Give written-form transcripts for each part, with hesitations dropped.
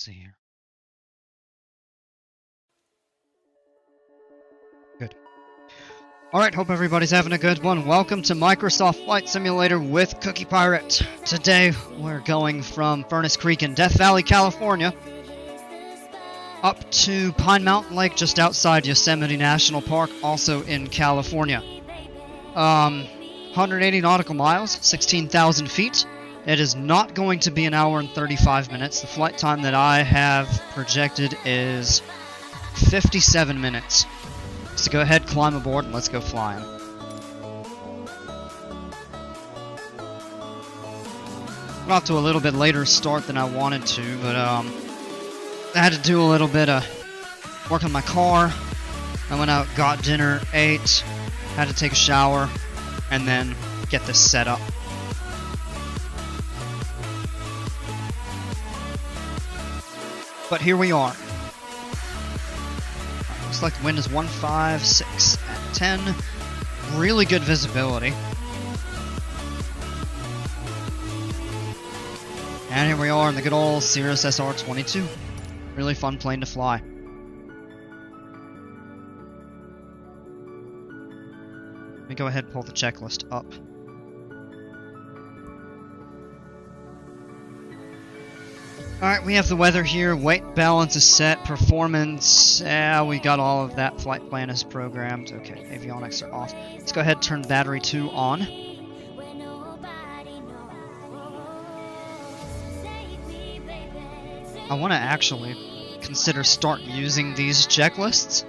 Let's see here. Good. Alright, hope everybody's having a good one. Welcome to Microsoft Flight Simulator with Cookie Pirate. Today, we're going from Furnace Creek in Death Valley, California, up to Pine Mountain Lake just outside Yosemite National Park, also in California. 180 nautical miles, 16,000 feet. It is not going to be an hour and 35 minutes. The flight time that I have projected is 57 minutes. So go ahead, climb aboard, and let's go flying. Got to a little bit later start than I wanted to, but I had to do a little bit of work on my car. I went out, got dinner, ate, had to take a shower, and then get this set up. But here we are. Looks like the wind is 156 at 10. Really good visibility. And here we are in the good old Cirrus SR22. Really fun plane to fly. Let me go ahead and pull the checklist up. Alright, we have the weather here, weight balance is set, performance, we got all of that, flight plan is programmed. Okay, avionics are off. Let's go ahead and turn battery 2 on. I want to actually consider start using these checklists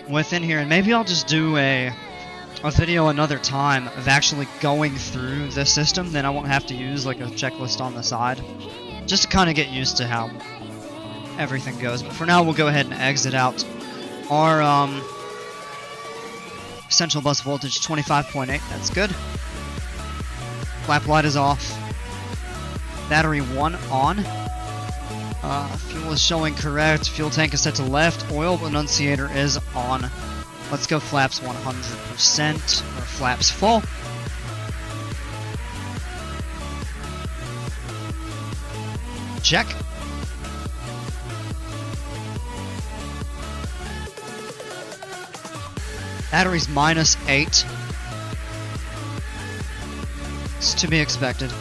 within here, and maybe I'll just do a video another time of actually going through the system. Then I won't have to use like a checklist on the side, just to kind of get used to how everything goes. But for now, we'll go ahead and exit out. Our central bus voltage 25.8, that's good. Flap light is off. Battery 1 on. Fuel is showing correct. Fuel tank is set to left. Oil annunciator is on. Let's go flaps 100%, or flaps full. Check. Battery's -8. It's to be expected.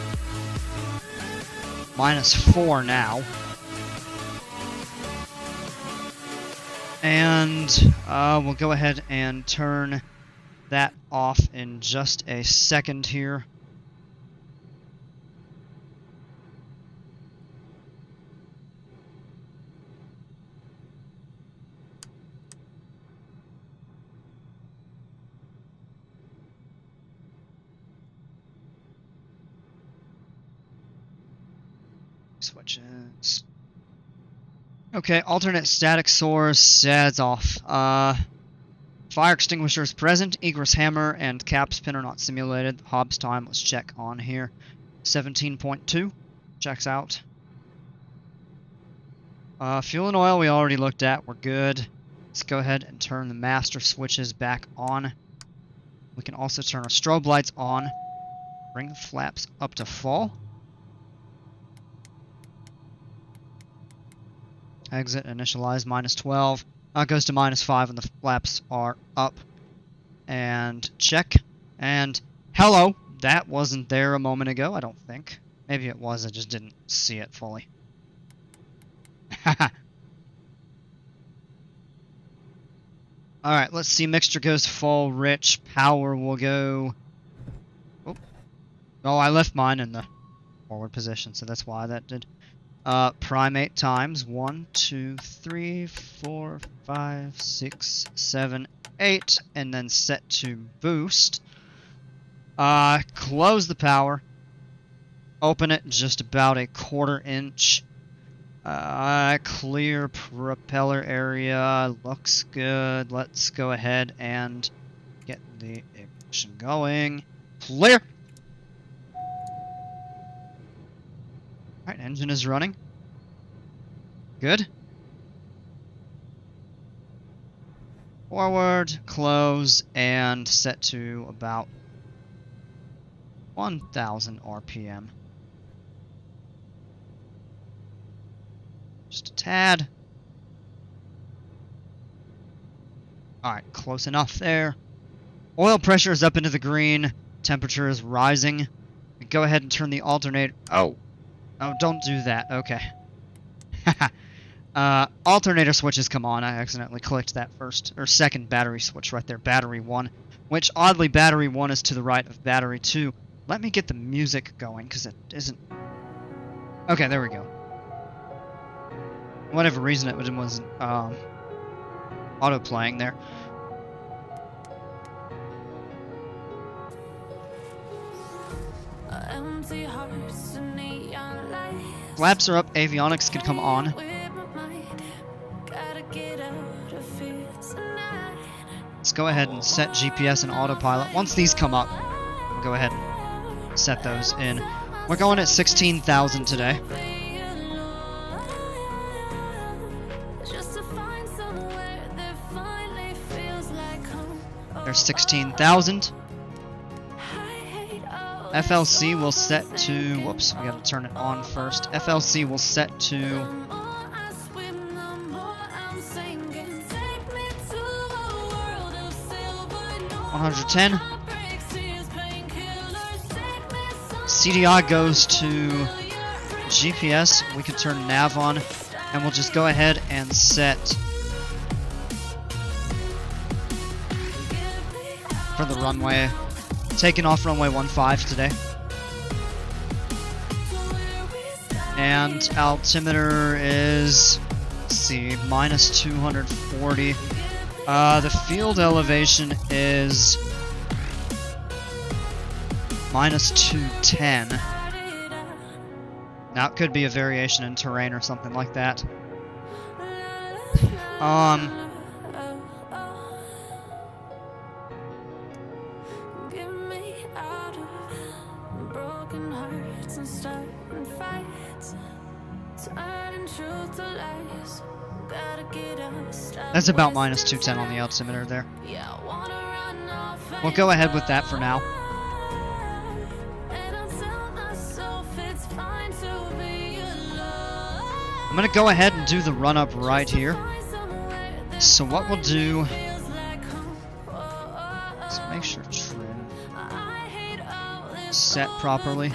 -4 now. And we'll go ahead and turn that off in just a second here. Switches. Okay, alternate static source, that's off. Fire extinguisher is present, egress hammer and cap spin are not simulated. Hobbs time, let's check on here. 17.2, checks out. Fuel and oil we already looked at, we're good. Let's go ahead and turn the master switches back on. We can also turn our strobe lights on. Bring the flaps up to full. Exit, initialize, -12. Goes to -5 and the flaps are up. And check. And hello! That wasn't there a moment ago, I don't think. Maybe it was, I just didn't see it fully. Alright, let's see. Mixture goes full, rich. Power will go... Oh, I left mine in the forward position, so that's why that did. Primate times 1, 2, 3, 4, 5, 6, 7, 8, and then set to boost. Close the power. Open it just about a 1/4 inch. Clear propeller area. Looks good. Let's go ahead and get the ignition going. Clear! Alright, engine is running. Good. Forward, close, and set to about 1,000 RPM. tad. Alright, close enough there. Oil pressure is up into the green. Temperature is rising. Go ahead and turn the alternator... Oh, don't do that. Okay. Alternator switches come on. I accidentally clicked that second battery switch right there. Battery 1. Which, oddly, battery 1 is to the right of battery 2. Let me get the music going, because it isn't... Okay, there we go. Whatever reason it wasn't, auto-playing there. Flaps are up, avionics can come on. Let's go ahead and set GPS and autopilot. Once these come up, go ahead and set those in. We're going at 16,000 today. There's 16,000. FLC will set to... Whoops, we gotta turn it on first. FLC will set to... 110. CDI goes to GPS. We can turn nav on, and we'll just go ahead and set for the runway. Taking off runway 15 today. And altimeter is, let's see, minus 240. The field elevation is minus 210. Now it could be a variation in terrain or something like that. That's about minus 210 on the altimeter there. We'll go ahead with that for now. I'm going to go ahead and do the run-up right here. So what we'll do... Let's make sure trim set properly.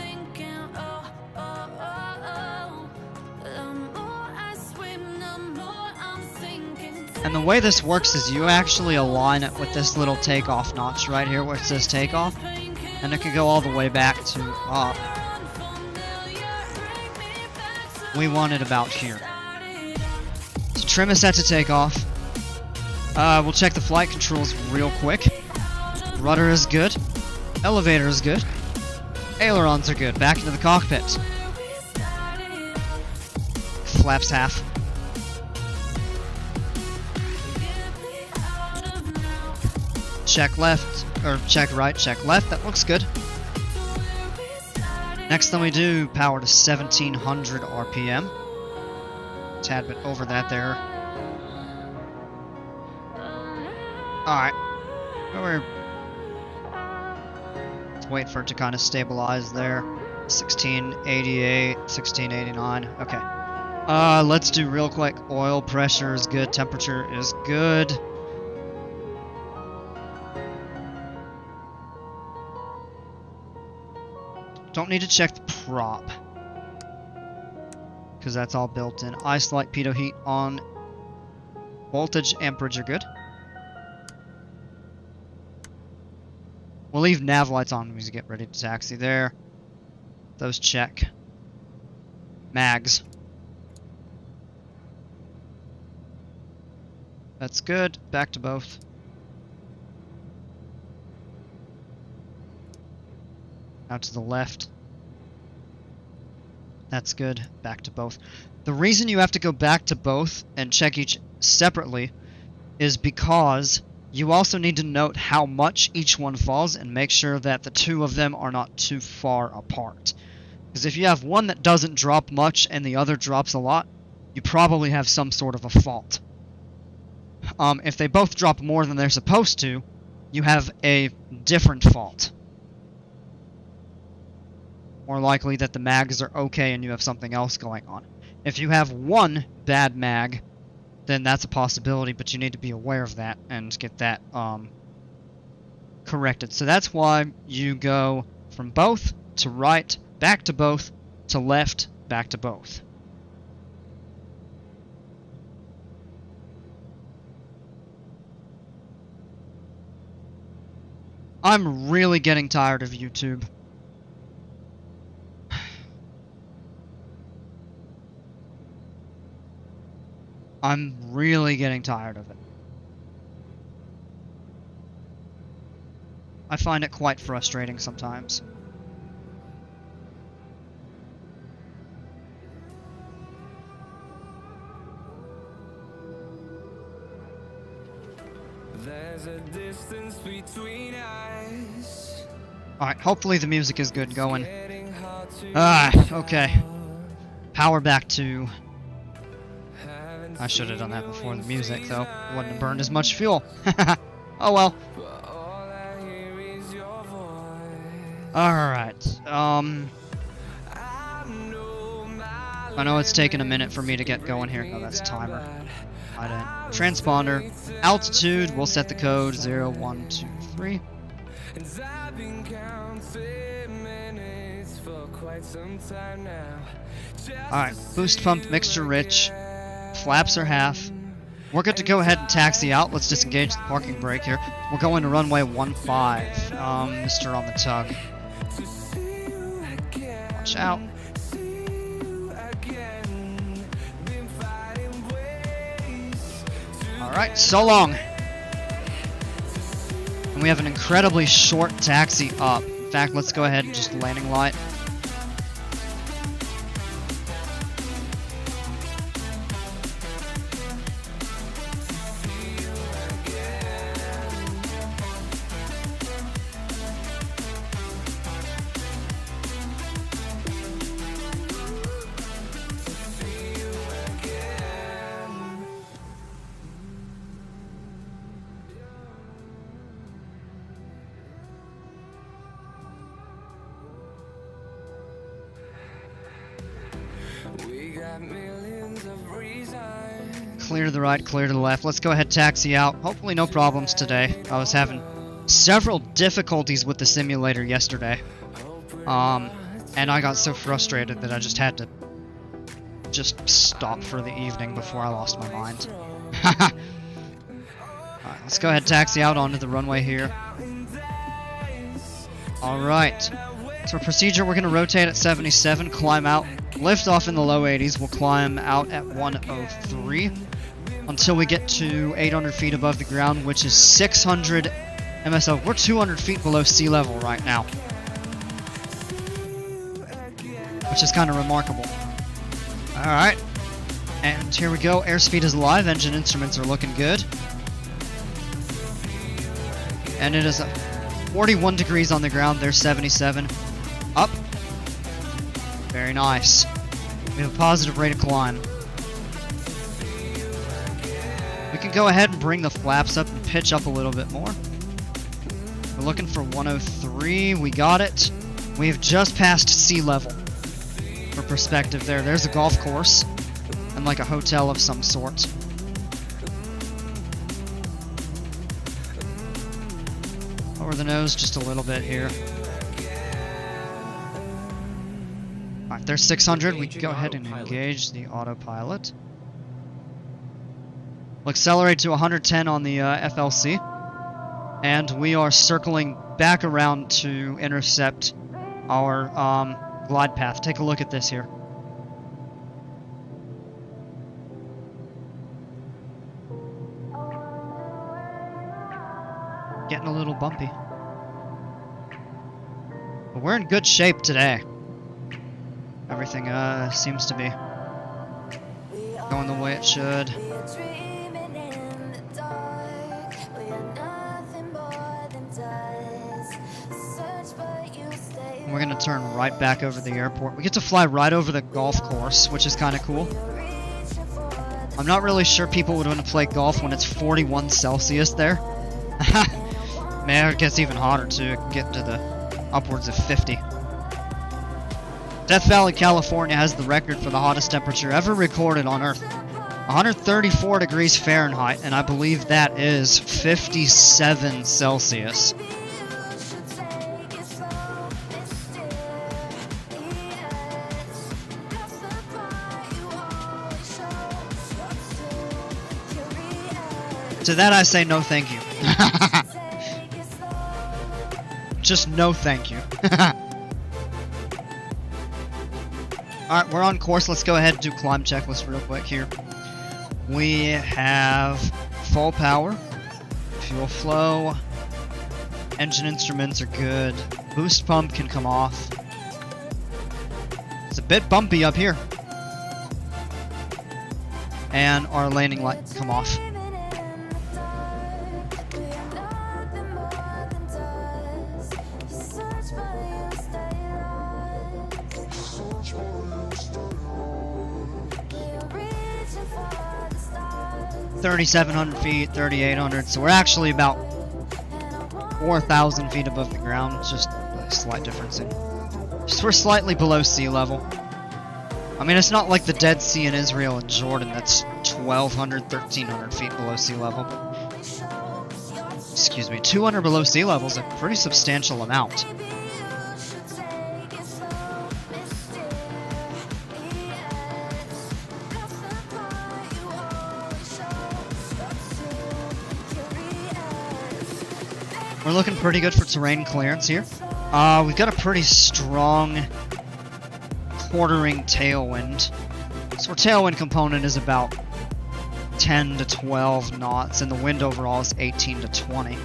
And the way this works is you actually align it with this little takeoff notch right here where it says takeoff. And it can go all the way back to up. We want it about here. So trim is set to take off. We'll check the flight controls real quick. Rudder is good. Elevator is good. Ailerons are good. Back into the cockpit. Flaps half. Check left, or check right, check left. That looks good. Next thing we do, power to 1700 RPM. Tad bit over that there. Alright. Let's wait for it to kind of stabilize there. 1688, 1689. Okay. Let's do real quick. Oil pressure is good. Temperature is good. Don't need to check the prop, because that's all built in. Ice light, pitot heat on. Voltage, amperage are good. We'll leave nav lights on when we get ready to taxi there. Those check. Mags. That's good. Back to both. Out to the left. That's good. Back to both. The reason you have to go back to both and check each separately is because you also need to note how much each one falls and make sure that the two of them are not too far apart. Because if you have one that doesn't drop much and the other drops a lot, you probably have some sort of a fault. If they both drop more than they're supposed to, you have a different fault. More likely that the mags are okay and you have something else going on. If you have one bad mag, then that's a possibility, but you need to be aware of that and get that corrected. So that's why you go from both to right, back to both, to left, back to both. I'm really getting tired of YouTube. I'm really getting tired of it. I find it quite frustrating sometimes. There's a distance between us. Alright, hopefully the music is good going. Okay. Power back to... I should have done that before the music, though. Wouldn't have burned as much fuel. Oh well. Alright, I know it's taken a minute for me to get going here. Oh, that's a timer. Transponder. Altitude, we'll set the code 0123. Alright, boost pump, mixture rich. Flaps are half. We're good to go ahead and taxi out. Let's disengage the parking brake here. We're going to runway 15. Mr. on the tug. Watch out. Alright, so long. And we have an incredibly short taxi up. In fact, let's go ahead and just landing light. Clear to the right, clear to the left. Let's go ahead, taxi out. Hopefully no problems today. I was having several difficulties with the simulator yesterday. And I got so frustrated that I just had to just stop for the evening before I lost my mind. Alright, let's go ahead, taxi out onto the runway here. Alright. So procedure, we're going to rotate at 77, climb out, lift off in the low 80s. We'll climb out at 103 until we get to 800 feet above the ground, which is 600 MSO. We're 200 feet below sea level right now, which is kind of remarkable. Alright, and here we go. Airspeed is live, engine instruments are looking good. And it is 41 degrees on the ground, there's 77. Up. Very nice. We have a positive rate of climb. We can go ahead and bring the flaps up and pitch up a little bit more. We're looking for 103. We got it. We have just passed sea level. For perspective there, there's a golf course and like a hotel of some sort. Lower the nose just a little bit here. Alright, there's 600. We can go ahead and engage the autopilot. We'll accelerate to 110 on the FLC. And we are circling back around to intercept our glide path. Take a look at this here. Getting a little bumpy. But we're in good shape today. Everything seems to be going the way it should. We're going to turn right back over the airport. We get to fly right over the golf course, which is kind of cool. I'm not really sure people would want to play golf when it's 41 Celsius there. Man, it gets even hotter too. It can get to the upwards of 50. Death Valley, California has the record for the hottest temperature ever recorded on Earth. 134 degrees Fahrenheit, and I believe that is 57 Celsius. To that I say no thank you. Just no thank you. Alright, we're on course. Let's go ahead and do climb checklist real quick here. We have full power, fuel flow, engine instruments are good, boost pump can come off. It's a bit bumpy up here. And our landing light can come off. $3,700 feet, 3,800, so we're actually about 4,000 feet above the ground, just a slight difference in. Just we're slightly below sea level. I mean, it's not like the Dead Sea in Israel and Jordan that's 1,200, 1,300 feet below sea level. Excuse me, 200 below sea level is a pretty substantial amount. We're looking pretty good for terrain clearance here. We've got a pretty strong quartering tailwind. So our tailwind component is about 10 to 12 knots, and the wind overall is 18 to 20.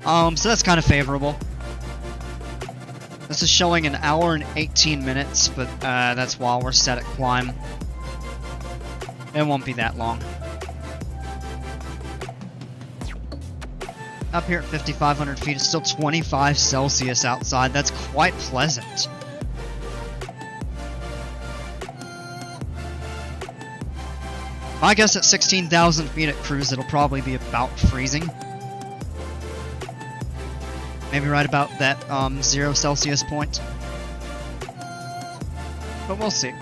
So that's kind of favorable. This is showing an hour and 18 minutes, but that's while we're set at climb. It won't be that long. Up here at 5,500 feet, it's still 25 Celsius outside. That's quite pleasant. I guess at 16,000 feet at cruise, it'll probably be about freezing. Maybe right about that 0 Celsius point. But we'll see.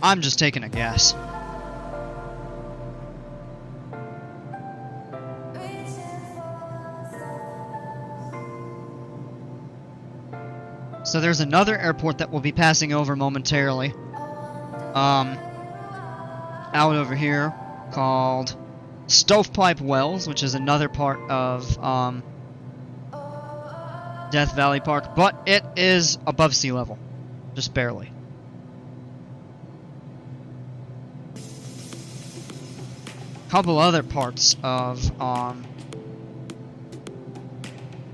I'm just taking a guess. So there's another airport that we'll be passing over momentarily. Out over here called Stovepipe Wells, which is another part of Death Valley Park, but it is above sea level, just barely. Couple other parts of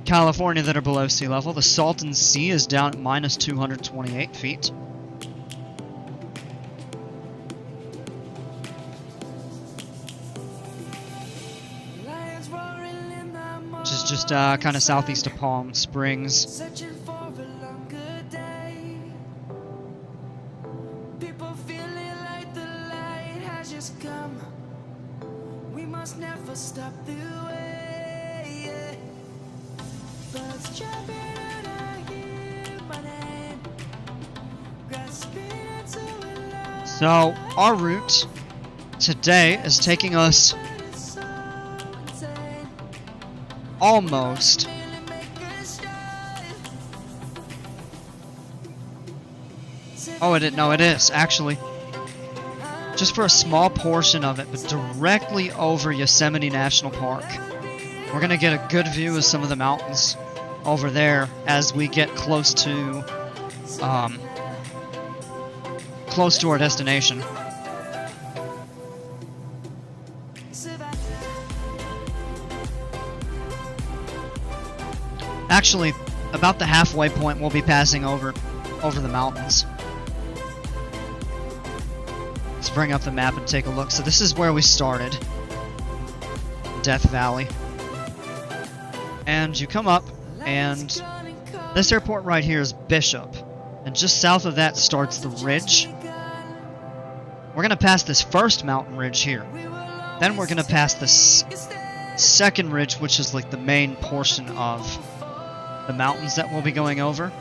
California that are below sea level. The Salton Sea is down at minus 228 feet. Which is just kind of southeast of Palm Springs. So, our route today is taking us almost it is actually just for a small portion of it, but directly over Yosemite National Park. We're gonna get a good view of some of the mountains over there as we get close to our destination. Actually, about the halfway point, we'll be passing over the mountains. Let's bring up the map and take a look. So this is where we started, Death Valley. And you come up, and this airport right here is Bishop. And just south of that starts the ridge. We're going to pass this first mountain ridge here. Then we're going to pass this second ridge, which is like the main portion of the mountains that we'll be going over.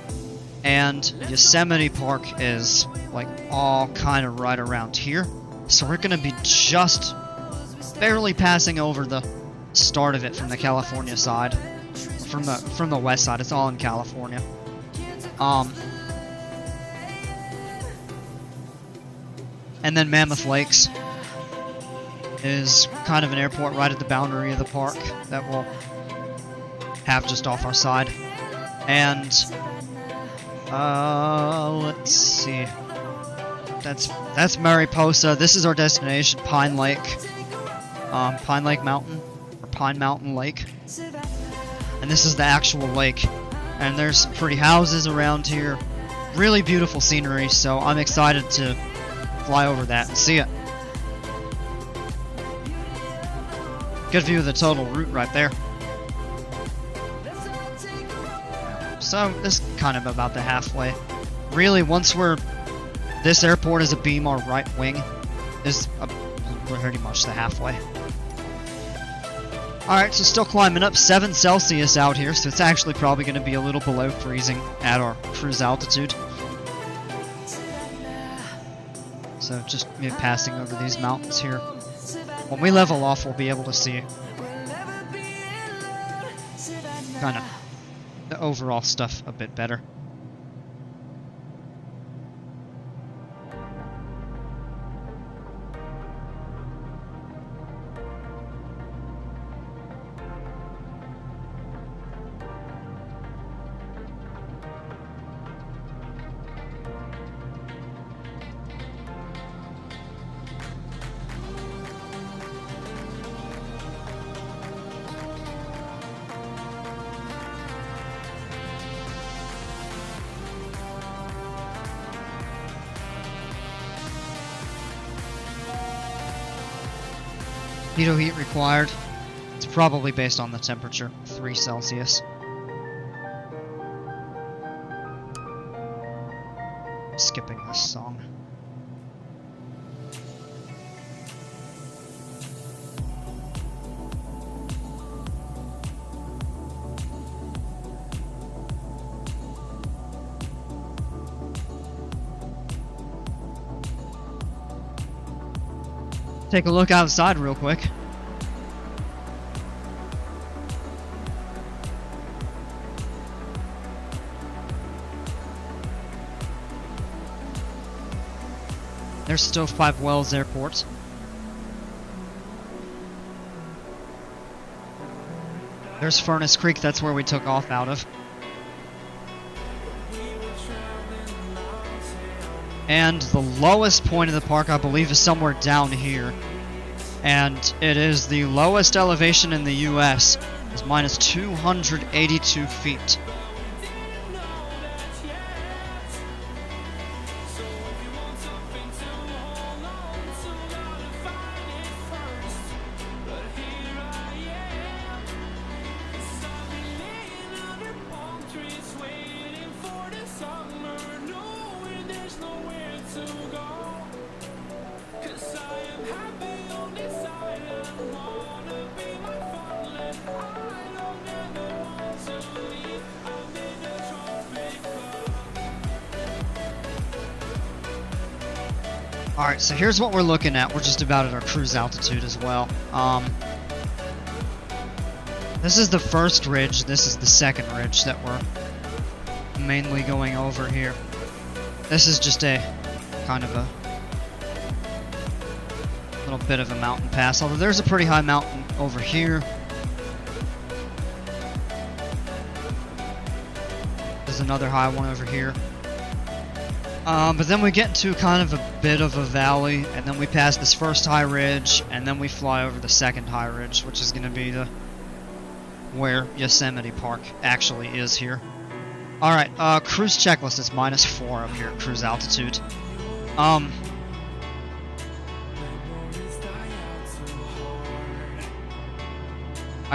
and Yosemite Park is like all kind of right around here. So we're gonna be just barely passing over the start of it from the California side. From the west side, it's all in California. And then Mammoth Lakes is kind of an airport right at the boundary of the park that we'll have just off our side. And let's see. That's Mariposa. This is our destination, Pine Lake. Pine Lake Mountain, or Pine Mountain Lake. And this is the actual lake. And there's some pretty houses around here. Really beautiful scenery, so I'm excited to fly over that and see it. Good view of the total route right there. So this is kind of about the halfway. Really, this airport is a beam, our right wing we're pretty much the halfway. Alright, so still climbing up, 7 Celsius out here, so it's actually probably going to be a little below freezing at our cruise altitude. So just passing over these mountains here. When we level off, we'll be able to see kind of the overall stuff a bit better. Pitot heat required. It's probably based on the temperature, 3 Celsius. Skipping this song. Take a look outside real quick. There's Stovepipe Wells Airport. There's Furnace Creek, that's where we took off out of. And the lowest point of the park, I believe, is somewhere down here. And it is the lowest elevation in the US. It's minus 282 feet. Alright, so here's what we're looking at. We're just about at our cruise altitude as well. This is the first ridge. This is the second ridge that we're mainly going over here. This is just a kind of a little bit of a mountain pass, although there's a pretty high mountain over here. There's another high one over here. But then we get to kind of a bit of a valley, and then we pass this first high ridge, and then we fly over the second high ridge, which is going to be where Yosemite Park actually is here. Alright, cruise checklist is -4 up here at cruise altitude. I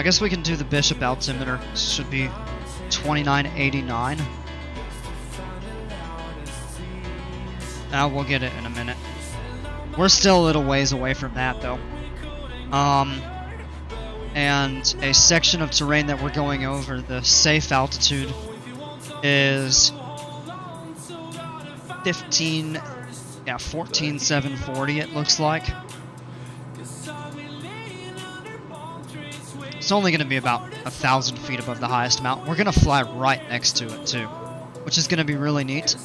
guess we can do the Bishop altimeter. Should be 2989. Now we'll get it in a minute. We're still a little ways away from that though. And a section of terrain that we're going over, the safe altitude, is 15, yeah, 14,740 it looks like. It's only going to be about 1,000 feet above the highest mountain. We're going to fly right next to it too, which is going to be really neat.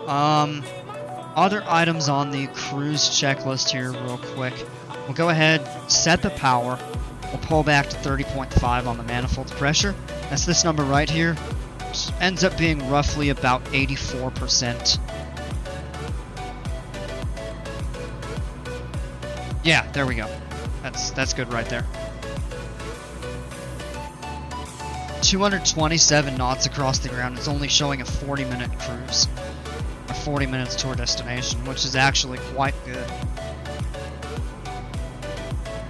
Other items on the cruise checklist here real quick. We'll go ahead, set the power. We'll pull back to 30.5 on the manifold pressure. That's this number right here. Which ends up being roughly about 84%. Yeah, there we go. That's good right there. 227 knots across the ground. It's only showing a 40-minute cruise. Or 40 minutes to our destination, which is actually quite good.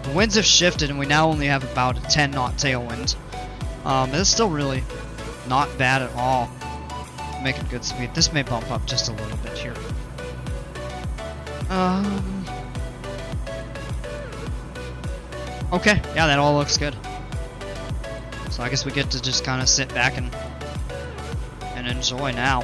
The winds have shifted and we now only have about a 10-knot tailwind. It's still really not bad at all. Making good speed. This may bump up just a little bit here. Okay, yeah, that all looks good. So I guess we get to just kind of sit back and enjoy now.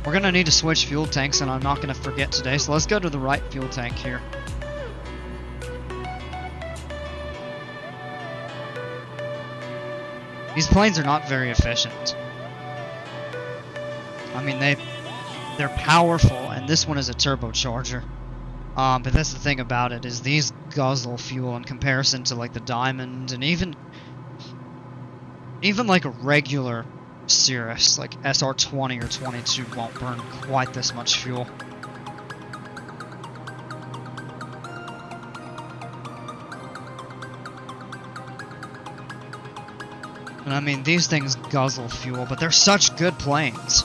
We're gonna need to switch fuel tanks, and I'm not gonna forget today, so let's go to the right fuel tank here. These planes are not very efficient. I mean, they're powerful, and this one is a turbocharger. But that's the thing about it, is these guzzle fuel in comparison to like the Diamond, and even like a regular Cirrus, like SR20 or 22 won't burn quite this much fuel. And I mean, these things guzzle fuel, but they're such good planes.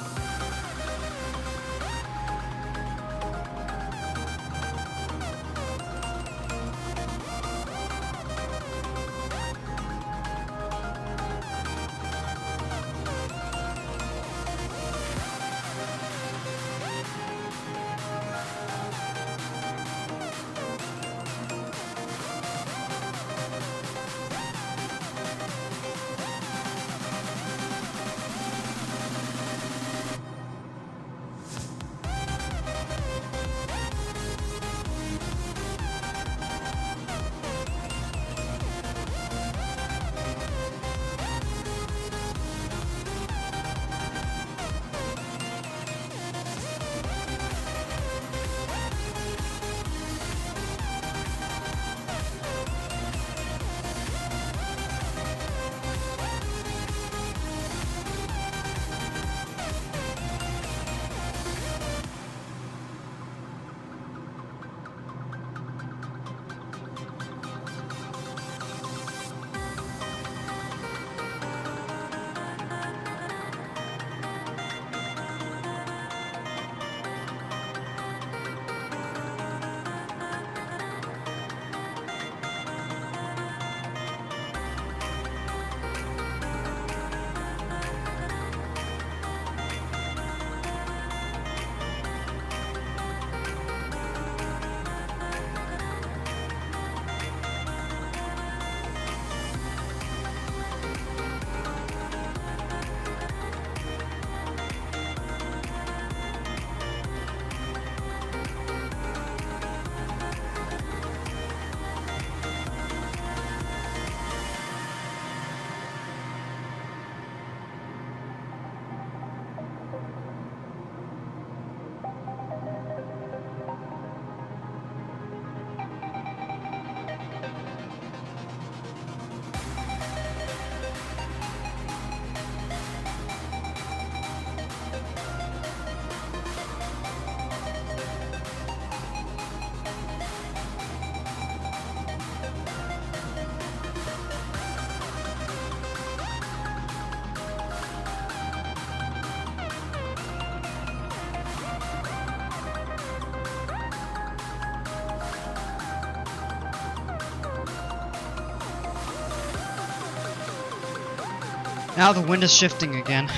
Now the wind is shifting again.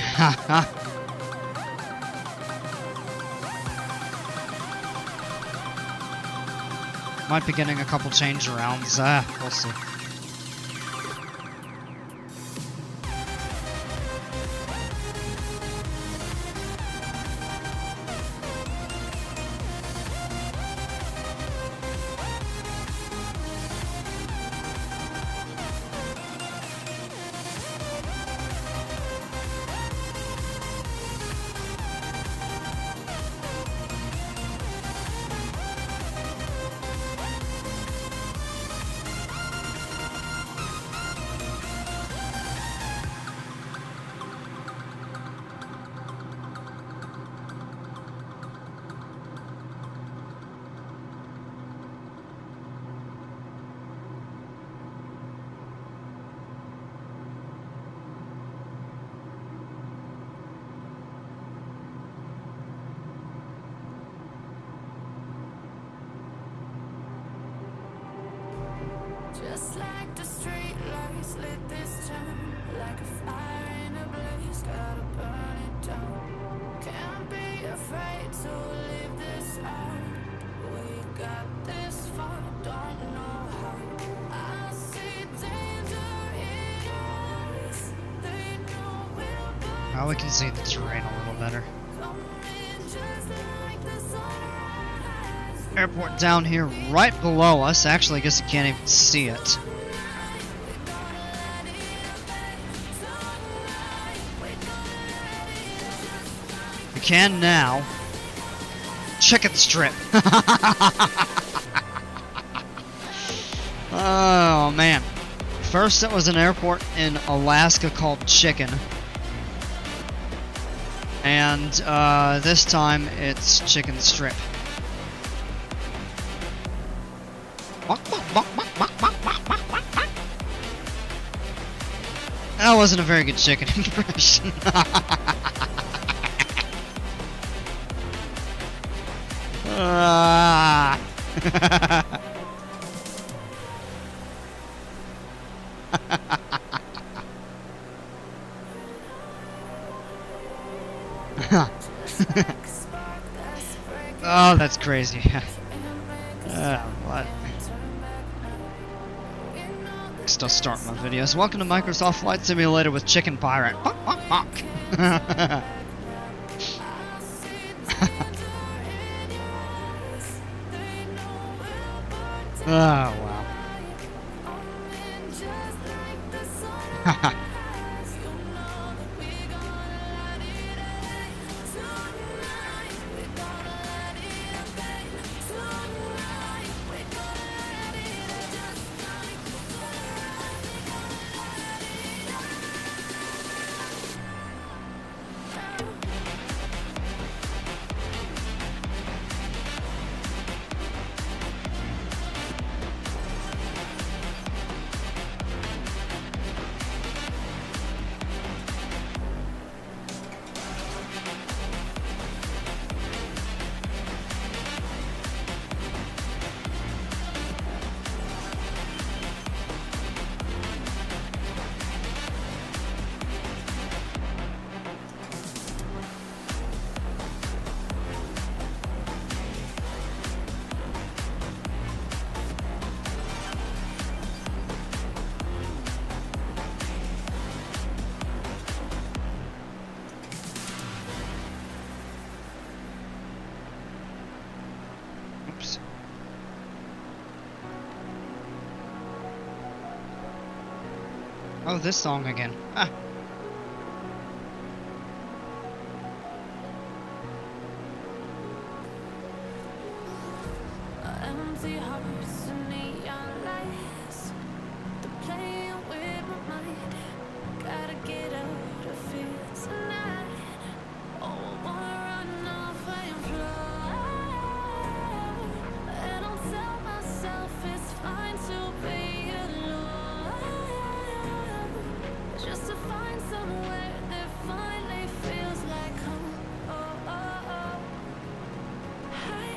Might be getting a couple change arounds. We'll see. Just like the street lights lit this town, like a fire in a blaze, gotta burn it down. Can't be afraid to leave this out. We got this far, don't know how. I see danger in your eyes. They know we'll burn. Now we can see the terrain a little better. Coming just like the sunrise. Airport down here right below us. Actually, I guess you can't even see it. You can now. Chicken strip. Oh man. First it was an airport in Alaska called Chicken. And this time it's Chicken Strip. That wasn't a very good chicken impression. Oh, that's crazy. What? Still start my videos. Welcome to Microsoft Flight Simulator with Chicken Pirate. Bonk, bonk, bonk. Oh, wow. Oops. Oh, this song again. Ah. Empty hearts and neon lights. They're playing with my mind. Gotta get out of here tonight. Oh, I wanna run off and fly. And I'll tell myself it's fine to be alone. Just to find somewhere that finally feels like home. Oh, oh, oh. I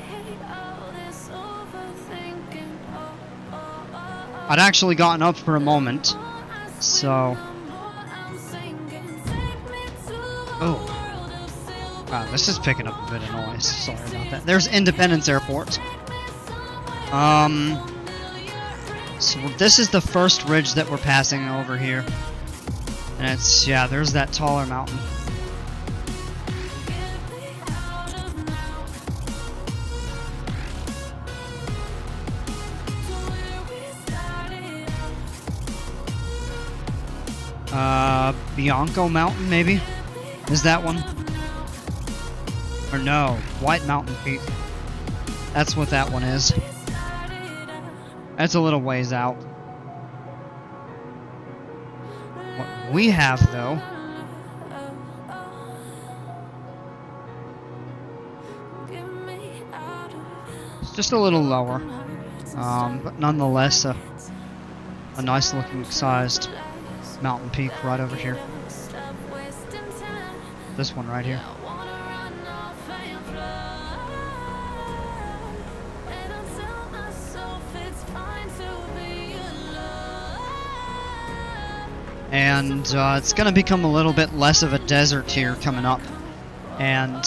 hate all this overthinking. Oh, oh, oh, oh. I'd actually gotten up for a moment, so... Oh. Wow, this is picking up a bit of noise. Sorry about that. There's Independence Airport. So this is the first ridge that we're passing over here. And it's, yeah, there's that taller mountain. Bianco Mountain, maybe? Is that one? Or no, White Mountain Peak. That's what that one is. That's a little ways out. What we have, though, it's just a little lower. But nonetheless, a nice looking sized mountain peak right over here. This one right here. And it's going to become a little bit less of a desert here coming up. And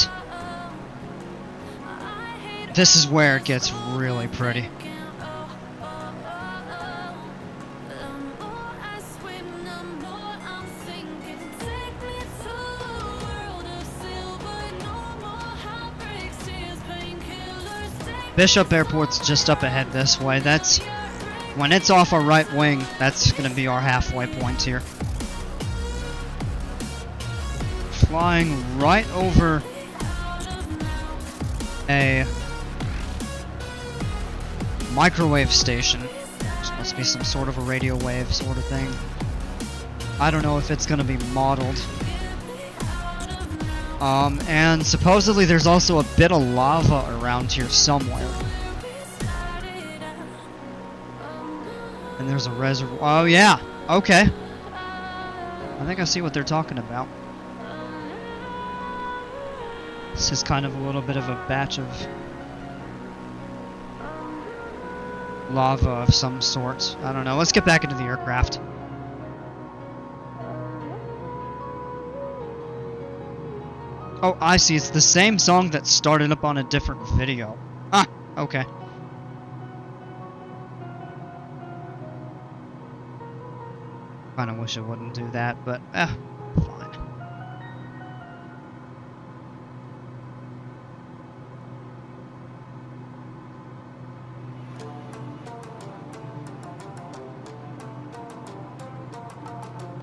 this is where it gets really pretty. Bishop Airport's just up ahead this way. That's when it's off our right wing, that's going to be our halfway point here. Flying right over a microwave station. This must be some sort of a radio wave sort of thing. I don't know if it's going to be modeled. And supposedly there's also a bit of lava around here somewhere. And there's a reservoir. Oh yeah, okay. I think I see what they're talking about. This is kind of a little bit of a batch of lava of some sort. I don't know. Let's get back into the aircraft. Oh, I see. It's the same song that started up on a different video. Ah, okay. Kinda wish it wouldn't do that, but fine.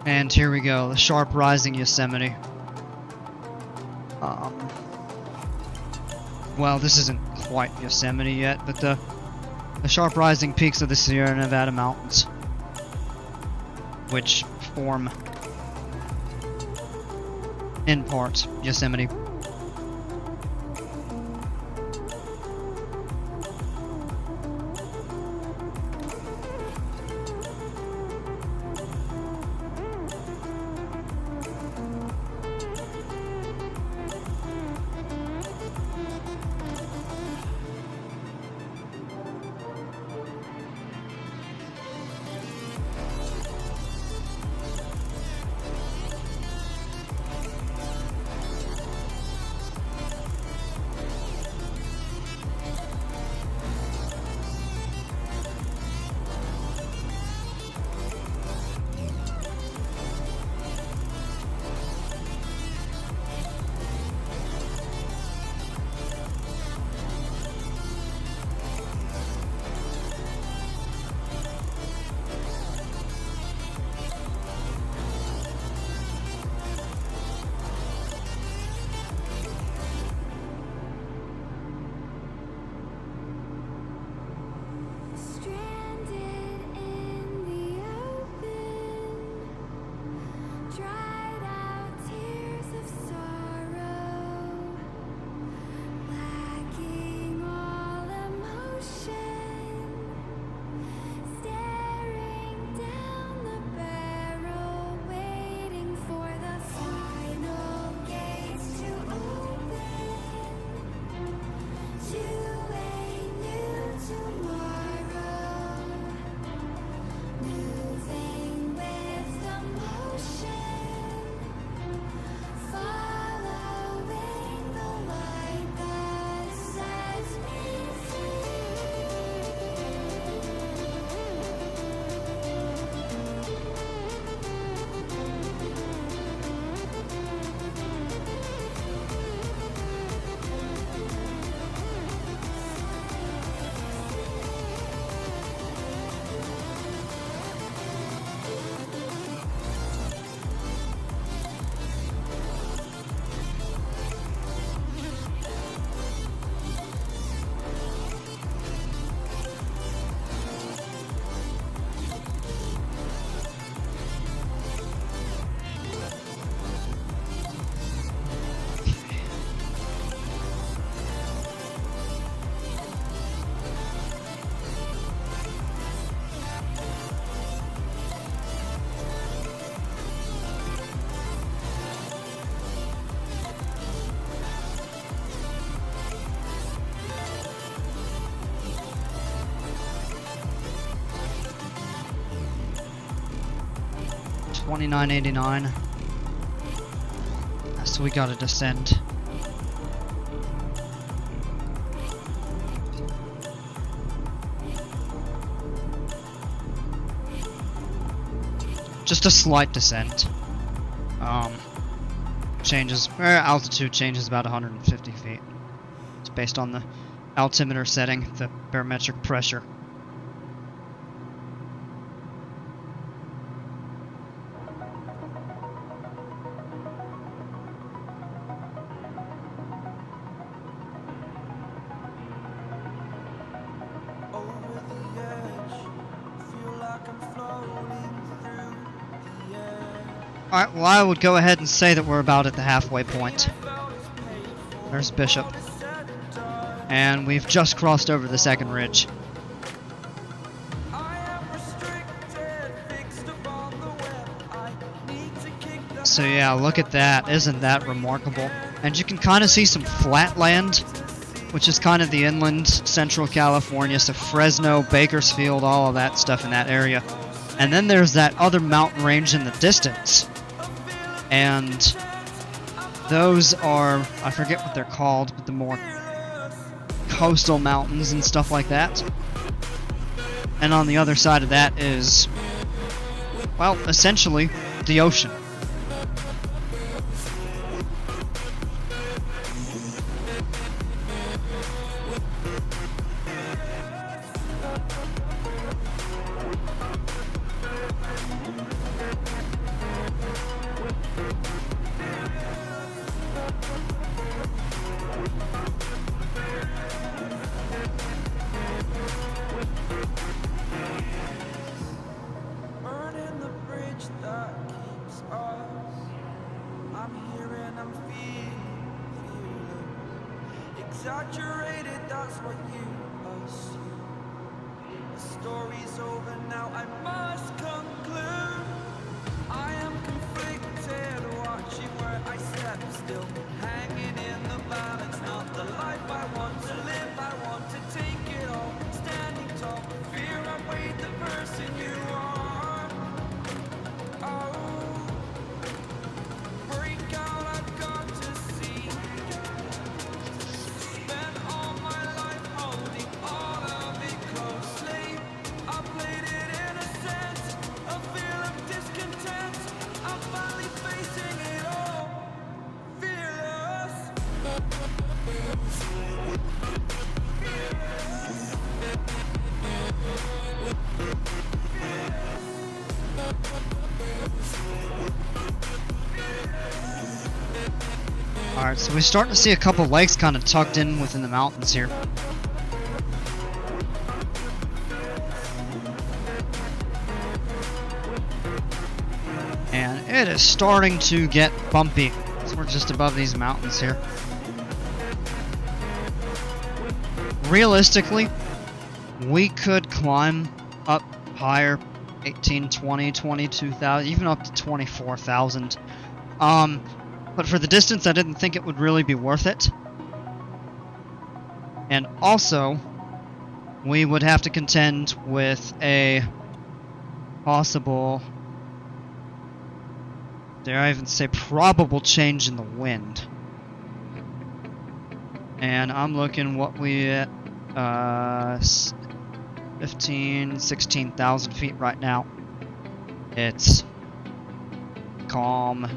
And here we go, the sharp rising Yosemite. Well, this isn't quite Yosemite yet, but the sharp rising peaks of the Sierra Nevada mountains, which form, in part, Yosemite. 2989. So we gotta descend. Just a slight descent. Altitude changes about 150 feet. It's based on the altimeter setting, the barometric pressure. Alright, well I would go ahead and say that we're about at the halfway point. There's Bishop. And we've just crossed over the second ridge. So yeah, look at that. Isn't that remarkable? And you can kind of see some flat land, which is kind of the inland central California, so Fresno, Bakersfield, all of that stuff in that area. And then there's that other mountain range in the distance. And those are, I forget what they're called, but the more coastal mountains and stuff like that. And on the other side of that is, well, essentially the ocean. Exaggerated, that's what you assume. The story's over now, I must conclude. I am conflicted, watching where I step still, hanging in the balance, not the life I want to live. I want to take it all, standing tall, fear I weighed the person you are. Oh, break out, I've got to see. Spent all my life holding all of it closely. I played it innocent, a feel of discontent. I'm finally facing it all, fearless. Alright, so we're starting to see a couple lakes kind of tucked in within the mountains here. And it is starting to get bumpy. So we're just above these mountains here. Realistically, we could climb up higher, 18, 20, 22,000, even up to 24,000. But for the distance, I didn't think it would really be worth it. And also, we would have to contend with a possible, dare I even say, probable change in the wind. And I'm looking what we at 15, 16,000 feet right now. It's calm.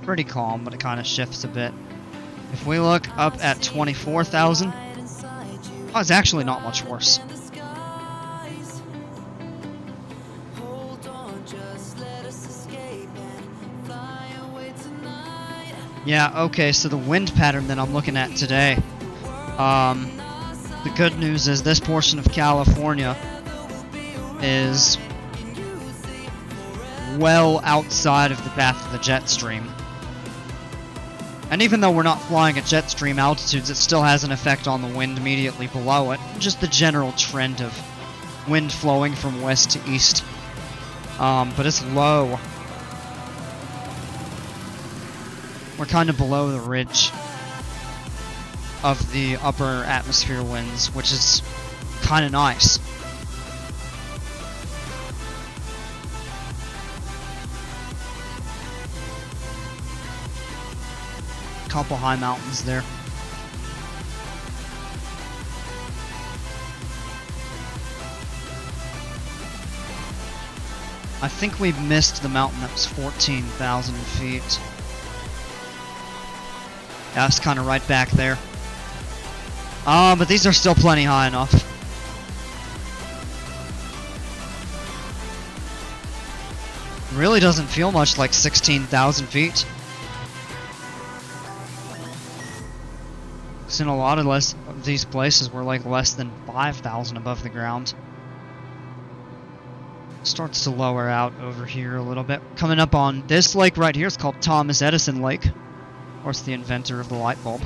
Pretty calm, but it kind of shifts a bit. If we look up at 24,000, oh, it's actually not much worse. Yeah, okay, so the wind pattern that I'm looking at today, the good news is this portion of California is well outside of the path of the jet stream. And even though we're not flying at jet stream altitudes, it still has an effect on the wind immediately below it. Just the general trend of wind flowing from west to east. But it's low. We're kind of below the ridge of the upper atmosphere winds, which is kind of nice. couple high mountains there. I think we missed the mountain that was 14,000 feet. Yeah, it's kind of right back there. But these are still plenty high enough. Really doesn't feel much like 16,000 feet. Because in a lot of these places we're like less than 5,000 above the ground. Starts to lower out over here a little bit. Coming up on this lake right here, it's called Thomas Edison Lake. Of course, the inventor of the light bulb.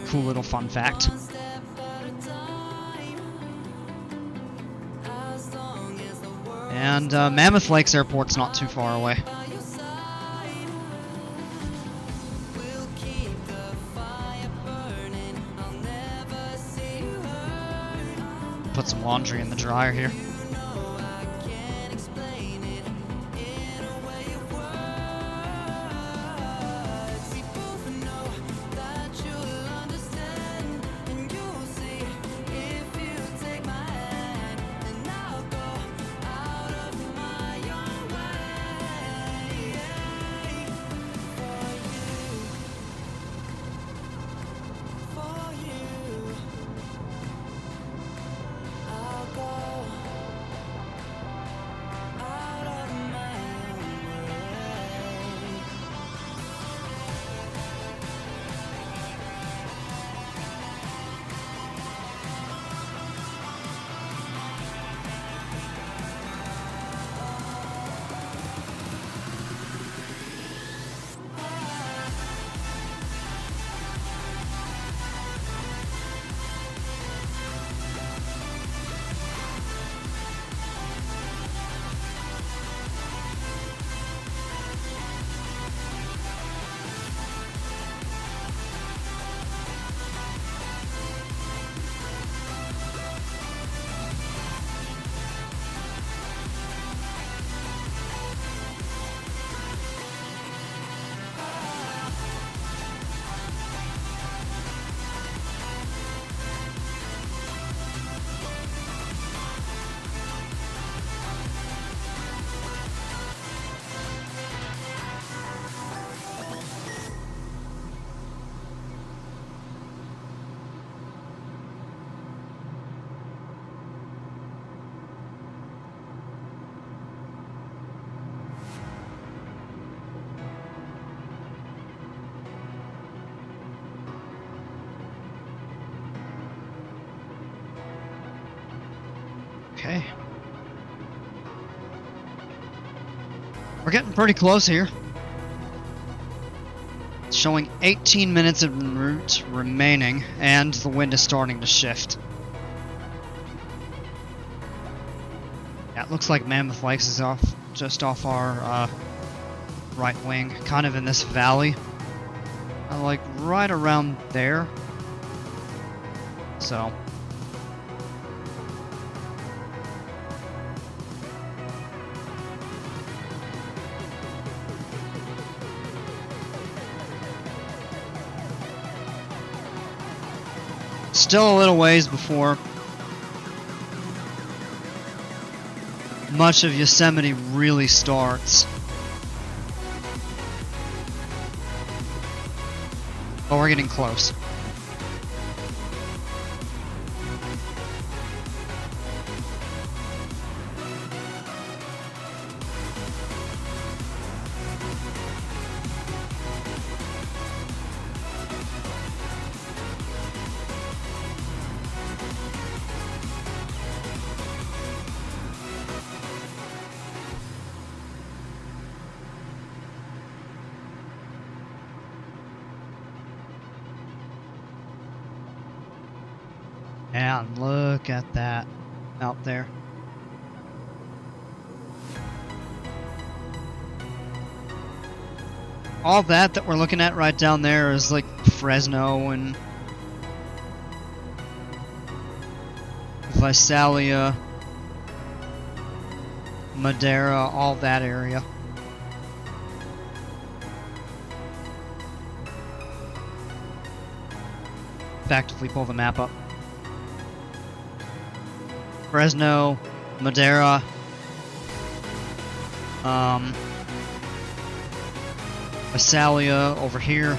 Cool little fun fact. And Mammoth Lakes Airport's not too far away. Put some laundry in the dryer here. Okay. We're getting pretty close here. It's showing 18 minutes en route remaining, and the wind is starting to shift. Yeah, it looks like Mammoth Lakes is just off our right wing, kind of in this valley. Like right around there. So. Still a little ways before much of Yosemite really starts. But we're getting close. And look at that out there. All that we're looking at right down there is like Fresno and Visalia, Madera, all that area. expect if we pull the map up. Fresno, Madera, Visalia over here.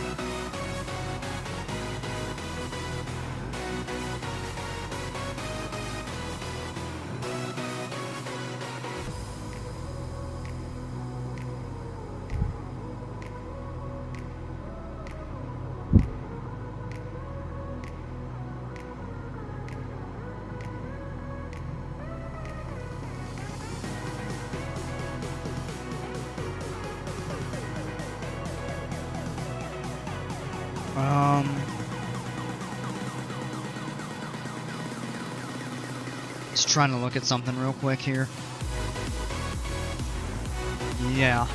Just trying to look at something real quick here. Yeah.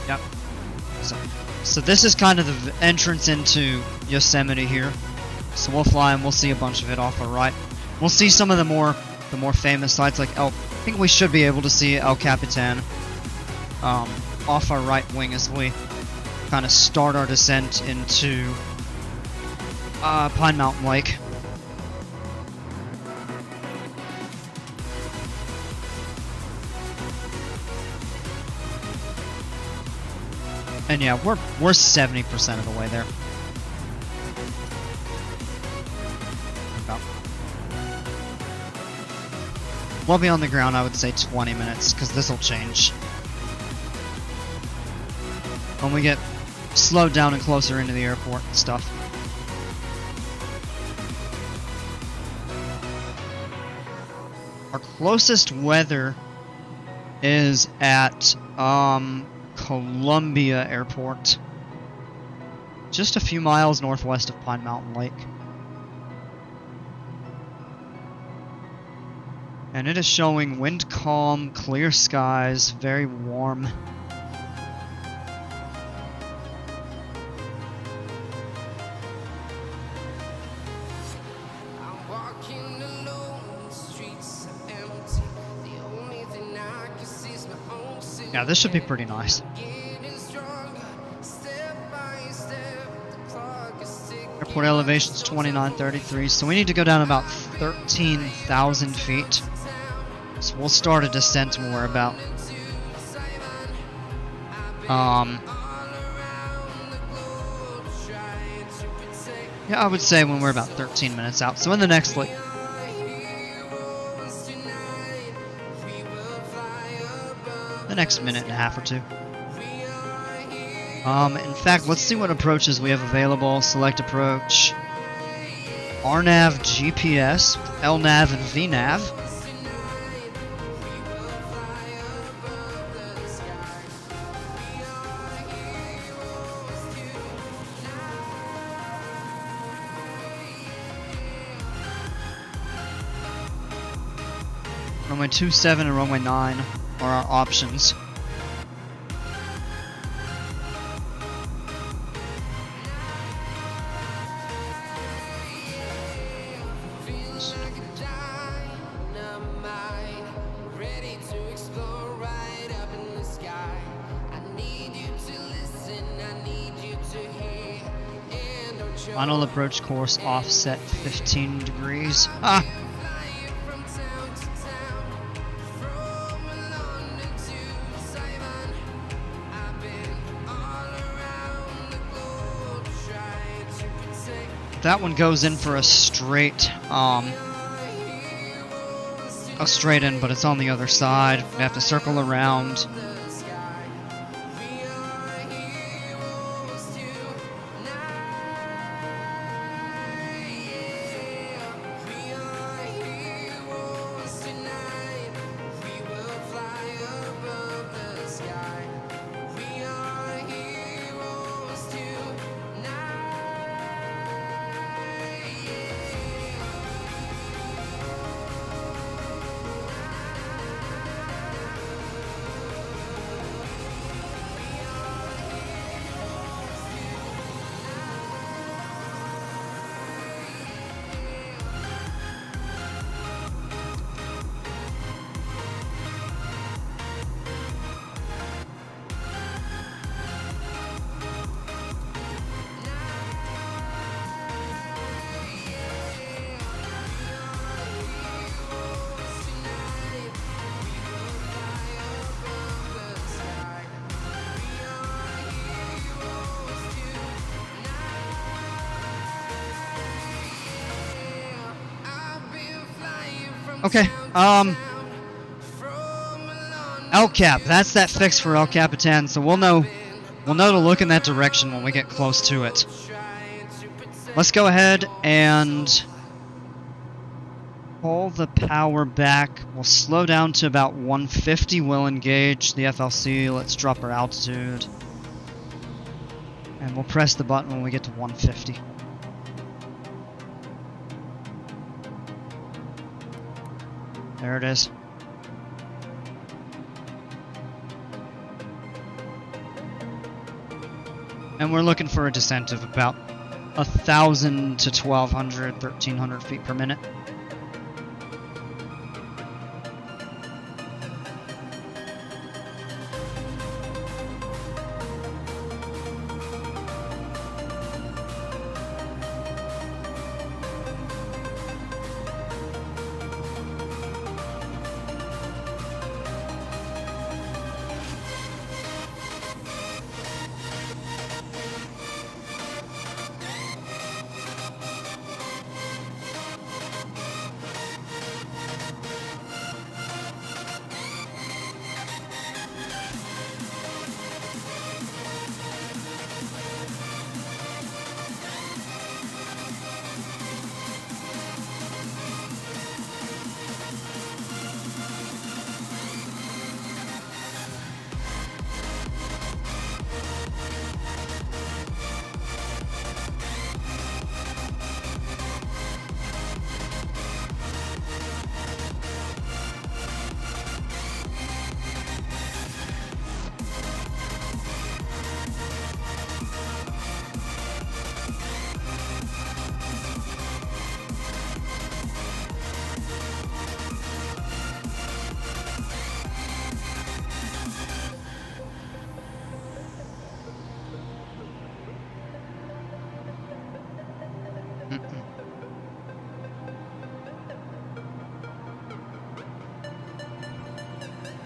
Yep. So this is kind of the entrance into Yosemite here. So we'll fly and we'll see a bunch of it off our right. We'll see some of the more famous sites like I think we should be able to see El Capitan off our right wing as we kind of start our descent into Pine Mountain Lake. And yeah, we're 70% of the way there. About. We'll be on the ground, I would say 20 minutes, because this will change. When we get slowed down and closer into the airport and stuff. Our closest weather is at Columbia Airport, just a few miles northwest of Pine Mountain Lake. And it is showing wind calm, clear skies, very warm. Yeah, this should be pretty nice. Airport elevation is 2933, so we need to go down about 13,000 feet. So we'll start a descent when we're about yeah, I would say when we're about 13 minutes out. So in the next like next minute and a half or two. In fact, let's see what approaches we have available. Select approach. RNAV, GPS, LNAV, and VNAV. Runway 27 and runway 9 are our options. Final approach course offset 15 degrees. Ah! That one goes in for a straight in, but it's on the other side. We have to circle around. Okay, El Cap, that's that fix for El Capitan, so we'll know to look in that direction when we get close to it. Let's go ahead and pull the power back. We'll slow down to about 150. We'll engage the FLC. Let's drop our altitude. And we'll press the button when we get to 150. There it is. And we're looking for a descent of about 1,000 to 1,200, 1,300 feet per minute.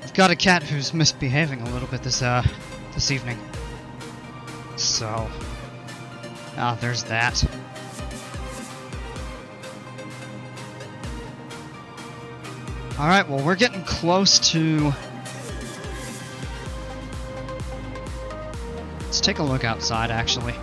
I've got a cat who's misbehaving a little bit this evening. So, there's that. Alright, well, we're getting close to... Let's take a look outside, actually.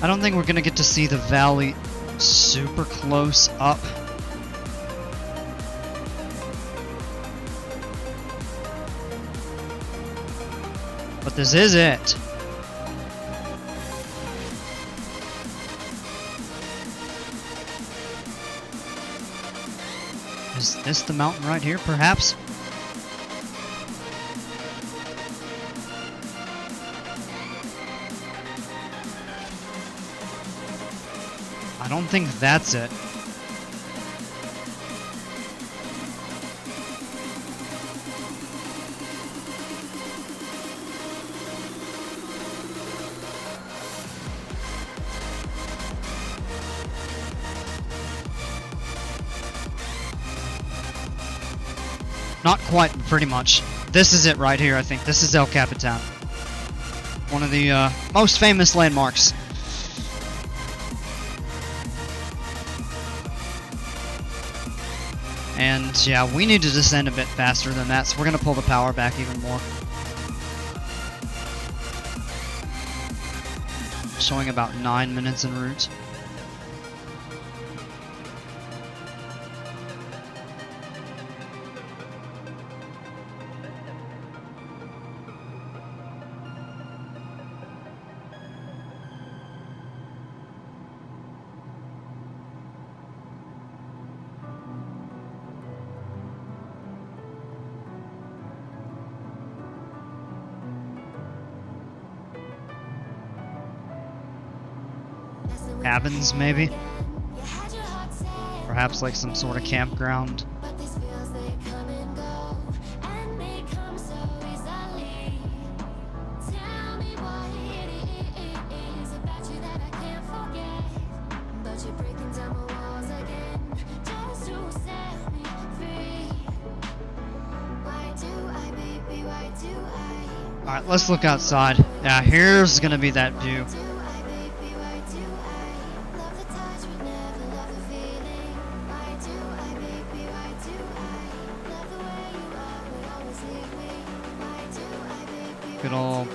I don't think we're gonna get to see the valley super close up. But this is it. Is this the mountain right here, perhaps? I don't think that's it. Not quite, pretty much. This is it right here, I think. This is El Capitan. One of the most famous landmarks. And yeah, we need to descend a bit faster than that, so we're going to pull the power back even more. Showing about 9 minutes en route. Cabins, maybe? Perhaps like some sort of campground. Why do I Alright, let's look outside. Yeah, here's gonna be that view. Good old.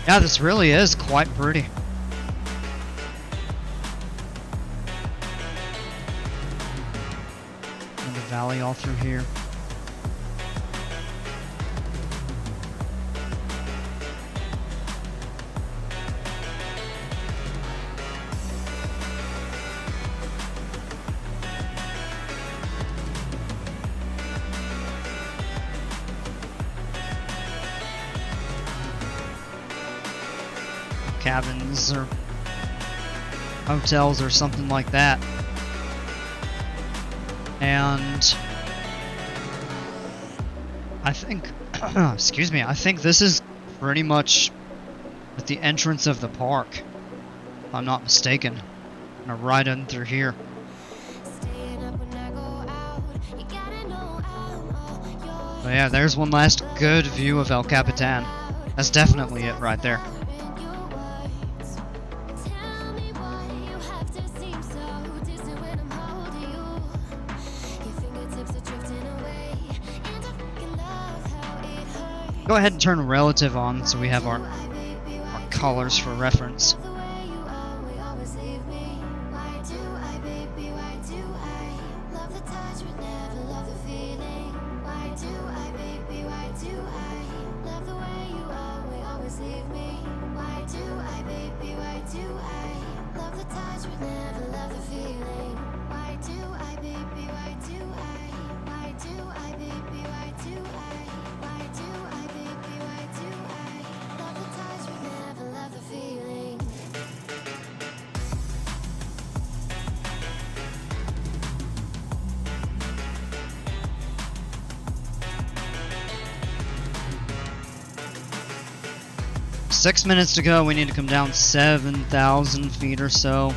Yeah, this really is quite pretty. And the valley all through here. Cabins or hotels or something like that. And I think, excuse me, I think this is pretty much at the entrance of the park, if I'm not mistaken. I'm gonna ride in through here. But yeah, there's one last good view of El Capitan. That's definitely it right there. Go ahead and turn relative on so we have our colors for reference. Six minutes to go. We need to come down 7,000 feet or so.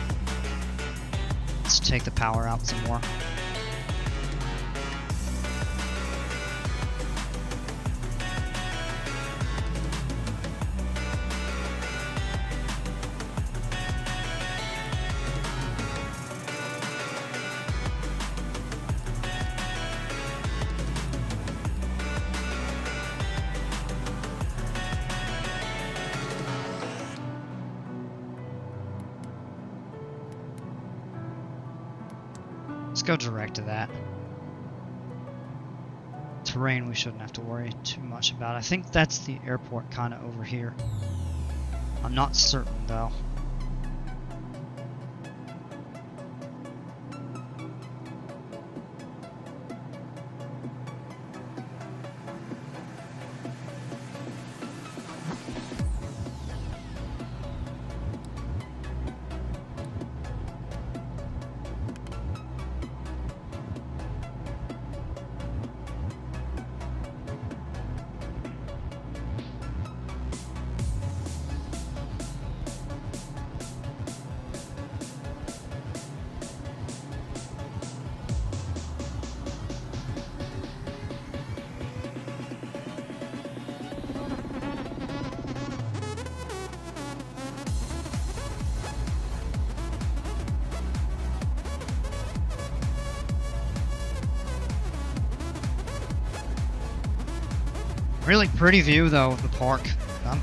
Let's take the power out some more. Let's go direct to that. Terrain we shouldn't have to worry too much about. I think that's the airport kind of over here. I'm not certain though. Really pretty view though of the park.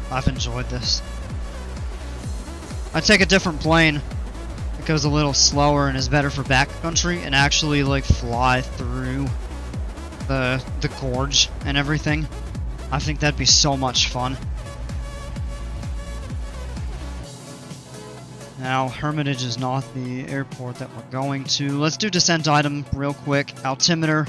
I've enjoyed this. I'd take a different plane that goes a little slower and is better for backcountry and actually like fly through the gorge and everything. I think that'd be so much fun. Now, Hermitage is not the airport that we're going to. Let's do descent item real quick. Altimeter.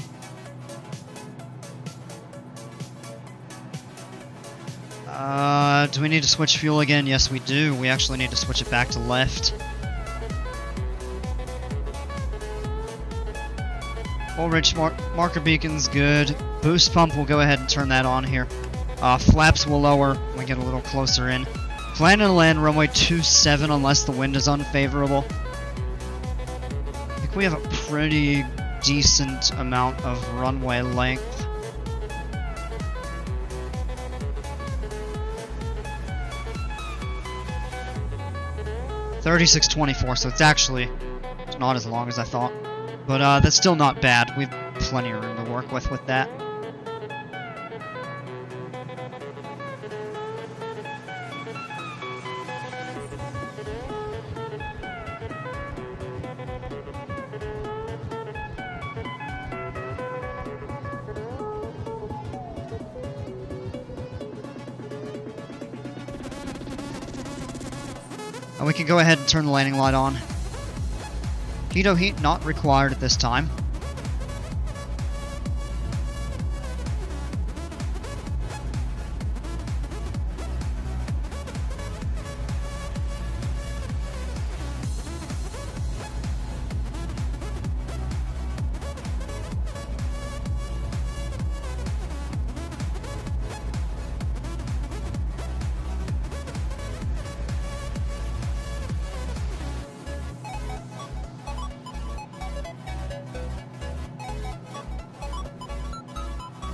Do we need to switch fuel again? Yes, we do. We actually need to switch it back to left. Full ridge marker beacon's good. Boost pump, we'll go ahead and turn that on here. Flaps will lower when we get a little closer in. Plan to land runway 27 unless the wind is unfavorable. I think we have a pretty decent amount of runway length. $36.24, so it's not as long as I thought. But that's still not bad. We've plenty of room to work with that. And we can go ahead and turn the landing light on. Pitot heat not required at this time.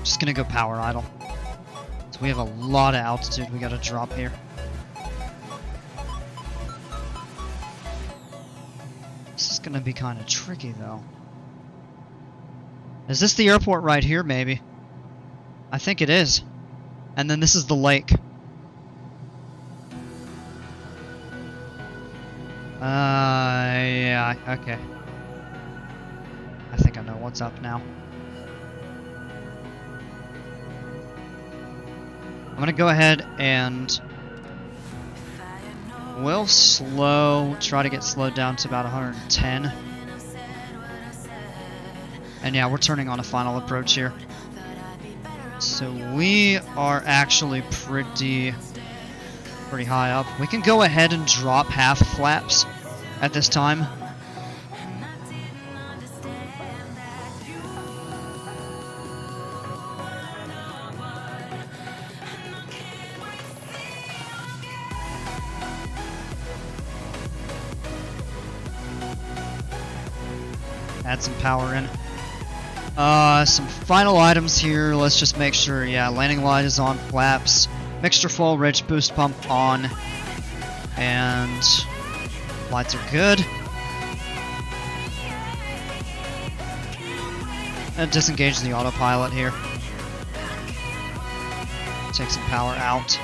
Just gonna go power idle. So we have a lot of altitude we gotta drop here. This is gonna be kind of tricky though. Is this the airport right here, maybe? I think it is. And then this is the lake. Yeah, okay. I think I know what's up now. I'm gonna go ahead and we'll try to get slowed down to about 110. And yeah, we're turning on a final approach here. So we are actually pretty high up. We can go ahead and drop half flaps at this time. Add some power in. Some final items here. Let's just make sure, yeah, landing light is on, flaps, mixture full, ridge boost pump on, and lights are good. And disengage the autopilot here. Take some power out.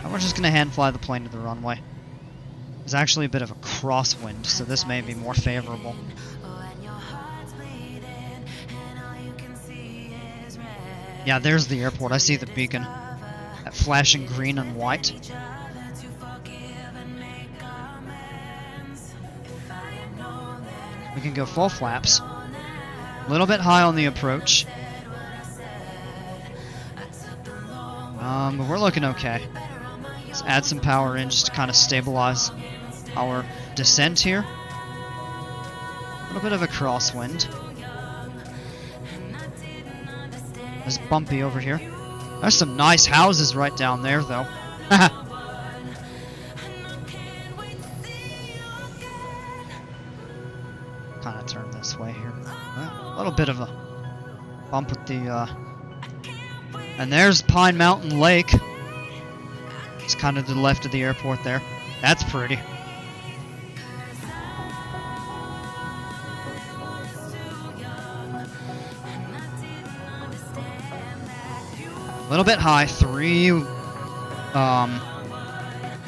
And we're just gonna hand fly the plane to the runway. There's actually a bit of a crosswind, so this may be more favorable. Yeah, there's the airport. I see the beacon. That flashing green and white. We can go full flaps. A little bit high on the approach. But we're looking okay. Let's add some power in just to kind of stabilize our descent here. A little bit of a crosswind. It's bumpy over here. There's some nice houses right down there, though. Kind of turn this way here. A little bit of a bump with the... And there's Pine Mountain Lake. It's kind of to the left of the airport there. That's pretty. A little bit high, 3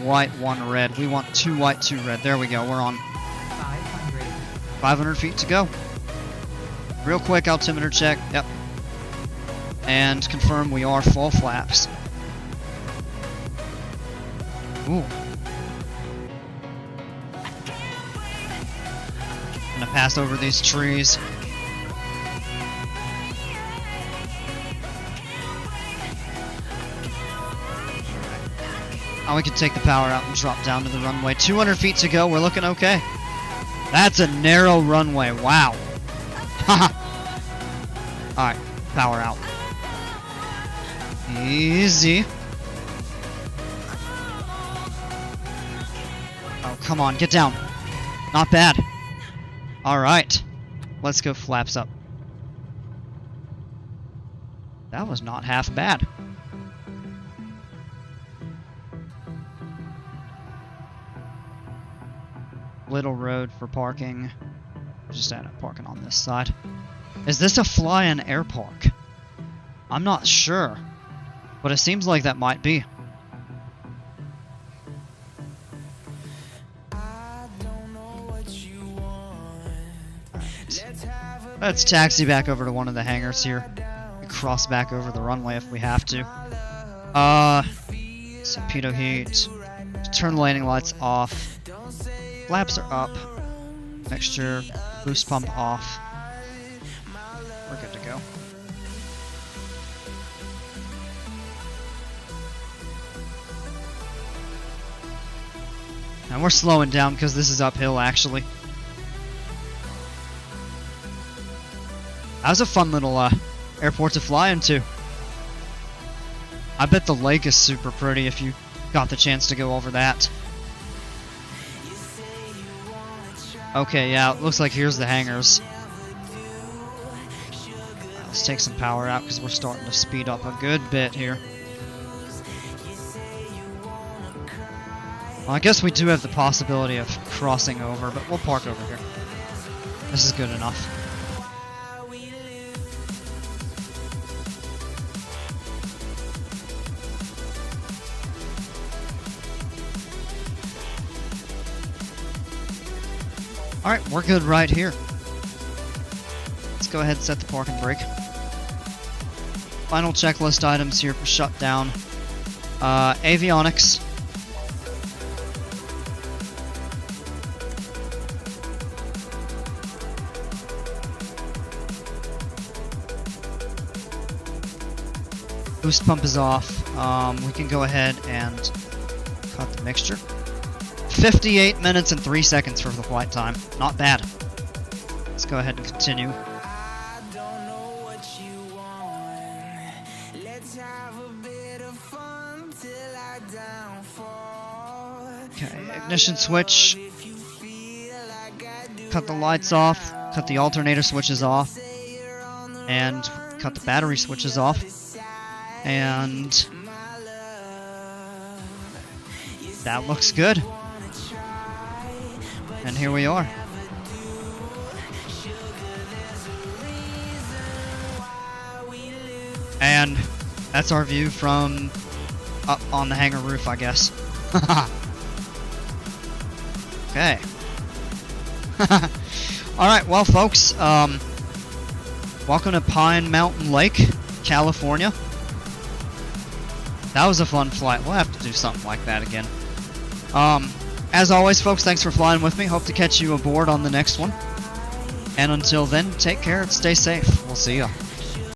white, 1 red. We want 2 white, 2 red. There we go, we're on 500 feet to go. Real quick altimeter check, yep. And confirm we are full flaps. Ooh. Gonna pass over these trees. Now we can take the power out and drop down to the runway. 200 feet to go. We're looking okay. That's a narrow runway. Wow. Alright. Power out. Easy. Oh, come on. Get down. Not bad. Alright. Let's go flaps up. That was not half bad. Little road for parking. Just end up parking on this side. Is this a fly-in air park? I'm not sure, but it seems like that might be. Let's taxi back over to one of the hangars here. Cross back over the runway if we have to. Torpedo heat. Turn the landing lights off. Flaps are up. Mixture. Boost pump off. We're good to go. And we're slowing down because this is uphill actually. That was a fun little airport to fly into. I bet the lake is super pretty if you got the chance to go over that. Okay, yeah, it looks like here's the hangars. Let's take some power out because we're starting to speed up a good bit here. Well, I guess we do have the possibility of crossing over, but we'll park over here. This is good enough. Alright, we're good right here. Let's go ahead and set the parking brake. Final checklist items here for shutdown. Avionics. Boost pump is off. We can go ahead and cut the mixture. 58 minutes and 3 seconds for the flight time. Not bad. Let's go ahead and continue. Okay, ignition switch. Cut the lights off. Cut the alternator switches off. And cut the battery switches off. And that looks good. And here we are. And that's our view from up on the hangar roof, I guess. Okay. Alright, well folks, welcome to Pine Mountain Lake, California. That was a fun flight. We'll have to do something like that again. As always, folks, thanks for flying with me. Hope to catch you aboard on the next one. And until then, take care and stay safe. We'll see ya.